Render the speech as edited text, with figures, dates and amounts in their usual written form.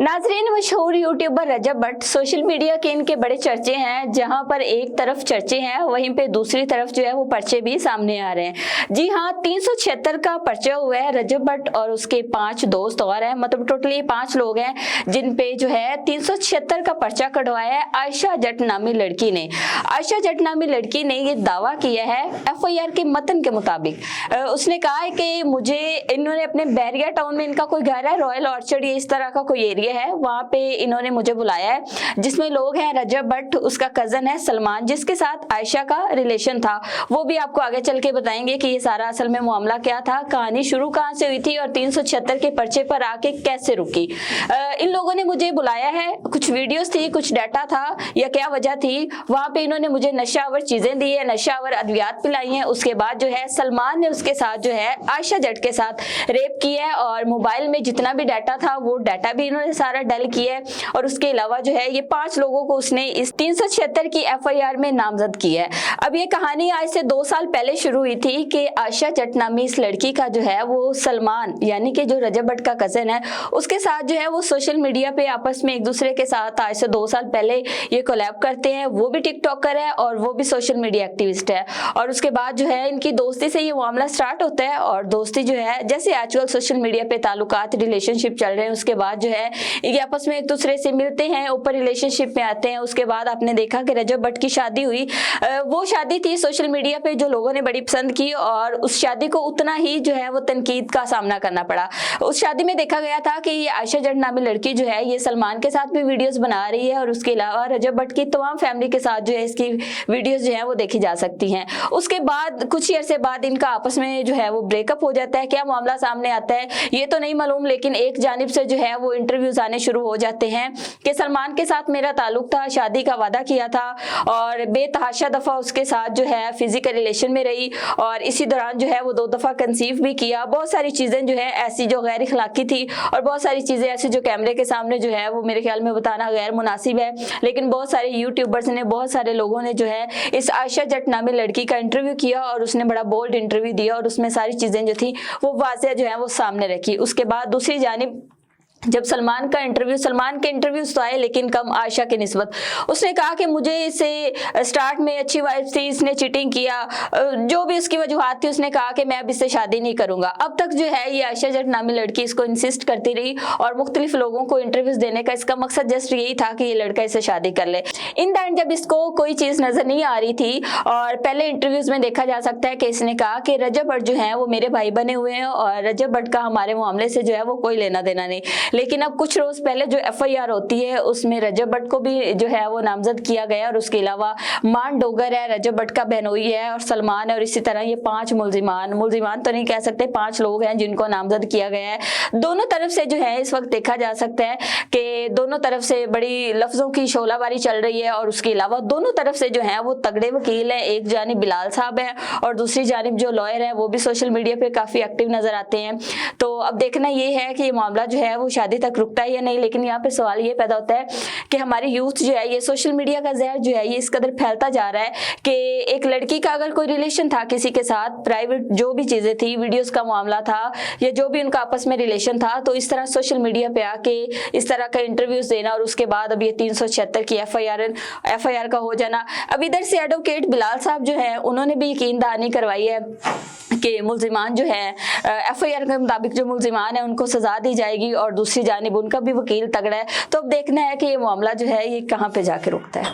नाजरीन, मशहूर यूट्यूबर रजब Bhatt social media के इनके बड़े चर्चे हैं। जहां पर एक तरफ चर्चे हैं, वहीं पे दूसरी तरफ जो है वो पर्चे भी सामने आ रहे हैं। जी हाँ, 376 का पर्चा हुआ है रजब भट्ट और उसके 5 दोस्त और हैं। मतलब टोटली 5 लोग हैं जिन पे जो है 376 का पर्चा कटवाया है आयशा जट नामी लड़की ने। आयशा जट नामी लड़की ने ये दावा किया है FIR के मतन के मुताबिक। उसने कहा है कि मुझे इन्होंने अपने बैरिया टाउन में इनका कोई घर है, रॉयल ऑर्चर्ड ये इस तरह का कोई एरिया है, वहां पे इन्होंने मुझे बुलाया है जिसमें लोग हैं रजब भट्ट, उसका कजन है सलमान जिसके साथ आयशा का रिलेशन था। वो भी आपको आगे चल के बताएंगे कि ये सारा असल में मामला क्या था, कहानी शुरू कहां से हुई थी और 376 के पर्चे पर आके कैसे रुकी। इन लोगों ने मुझे बुलाया है, कुछ वीडियोस थी, कुछ डाटा था या क्या वजह थी, वहां पे इन्होंने मुझे नशावर चीजें दी है, नशावर अद्वियात पिलाई है। उसके बाद जो है सलमान ने उसके साथ जो है आयशा जट के साथ रेप किया है और मोबाइल में जितना भी डाटा था वो डाटा भी इन्होंने सारा डल किया है। और उसके अलावा जो है ये 5 लोगों को उसने इस 376 की FIR में नामजद किया है। अब ये कहानी आज से 2 साल पहले शुरू हुई थी कि आयशा जट नामी इस लड़की का जो है वो सलमान यानी कि जो रजब भट्ट का कजन है उसके साथ जो है वो सोशल मीडिया पे आपस में एक दूसरे के साथ आज से 2 साल पहले ये कोलैब करते हैं। वो भी टिकटॉकर है और वो भी सोशल मीडिया एक्टिविस्ट है। और उसके बाद जो है इनकी दोस्ती से ये मामला स्टार्ट होता है और दोस्ती जो है जैसे आजकल सोशल मीडिया पे ताल्लुकात रिलेशनशिप चल रहे हैं, उसके बाद जो है ये आपस में एक दूसरे से मिलते हैं, ऊपर रिलेशनशिप में आते हैं। उसके बाद आपने देखा कि रजब भट्ट की शादी हुई। वो शादी थी सोशल मीडिया पे जो लोगों ने बड़ी पसंद की और उस शादी को उतना ही जो है वो तनकीद का सामना करना पड़ा। उस शादी में देखा गया था कि ये आयशा जट नामी लड़की जो है ये सलमान के साथ भी वीडियोस बना रही है और उसके अलावा रजब भट्ट की तमाम फैमिली के साथ जो है इसकी वीडियोस जो है वो देखी जा सकती हैं। उसके बाद कुछ ही अरसे बाद इनका आपस में जो है वो ब्रेकअप हो जाता है। क्या मामला सामने आता है ये तो नहीं मालूम, लेकिन एक जानिब से जो है वो इंटरव्यूज आने शुरू हो जाते हैं कि सलमान के साथ मेरा ताल्लुक था, शादी का वादा किया था और बेतहाशा दफा उसके साथ जो है फिजिकल रिलेशन में रही और इसी दौरान जो है वो 2 दफा कंसीव भी किया। बहुत सारी चीजें जो है ऐसी जो गैर इखलाकी थी और बहुत सारी चीजें ऐसी जो कैमरे के सामने जो है वो मेरे ख्याल में बताना गैर मुनासिब है। लेकिन बहुत सारे यूट्यूबर्स ने, बहुत सारे लोगों ने जो है इस आयशा जट नामी लड़की का इंटरव्यू किया और उसने बड़ा बोल्ड इंटरव्यू दिया और उसमें सारी चीजें जो थी वो वाज़ेह जो है वो सामने रखी। उसके बाद दूसरी जानिब जब सलमान के इंटरव्यूज तो आए लेकिन कम आयशा के निस्बत। उसने कहा कि मुझे इसे स्टार्ट में अच्छी वाइफ थी, इसने चीटिंग किया, जो भी उसकी वजूहात थी, उसने कहा कि मैं अब इससे शादी नहीं करूंगा। अब तक जो है ये आयशा जट नामी लड़की इसको इंसिस्ट करती रही और मुख्तलिफ लोगों को इंटरव्यूज देने का इसका मकसद जस्ट यही था कि ये लड़का इससे शादी कर ले। इन द एंड जब इसको कोई चीज नजर नहीं आ रही थी और पहले इंटरव्यूज में देखा जा सकता है कि इसने कहा कि रजब भट्ट जो है वो मेरे भाई बने हुए हैं और रजब भट्ट का हमारे मामले से जो है वो कोई लेना देना नहीं। लेकिन अब कुछ रोज पहले जो FIR होती है उसमें रजब भट्ट को भी जो है वो नामजद किया गया और उसके अलावा मान डोगर है, रजब भट्ट का बहनोई है और सलमान है और इसी तरह ये 5 मुल्जिमान तो नहीं कह सकते, 5 लोग हैं जिनको नामजद किया गया है। दोनों तरफ से जो है इस वक्त देखा जा सकता है कि दोनों तरफ से बड़ी लफ्जों की शोलाबारी चल रही है और उसके अलावा दोनों तरफ से जो है वो तगड़े वकील है। एक जानिब बिलाल साहब है और दूसरी जानिब जो लॉयर है वो भी सोशल मीडिया पे काफी एक्टिव नजर आते हैं। तो अब देखना ये है कि ये मामला जो है वो शादी तक रुकता है या नहीं। लेकिन यहाँ पे सवाल ये पैदा होता है कि हमारी यूथ जो है ये सोशल मीडिया का जहर जो है ये इस कदर फैलता जा रहा है कि एक लड़की का अगर कोई रिलेशन था किसी के साथ, प्राइवेट जो भी चीजें थी, वीडियोस का मामला था या जो भी उनका आपस में रिलेशन था, तो इस तरह सोशल मीडिया पे आके इस तरह का इंटरव्यूज देना और उसके बाद अब ये 376 की FIR का हो जाना। अब इधर से एडवोकेट बिलाल साहब जो है उन्होंने भी यकीन दहानी करवाई है कि मुल्जिमान जो है FIR के मुताबिक जो मुल्जिमान है उनको सजा दी जाएगी और दूसरी जानिब उनका भी वकील तगड़ा है। तो अब देखना है कि ये मामला जो है ये कहाँ पे जाके रुकता है।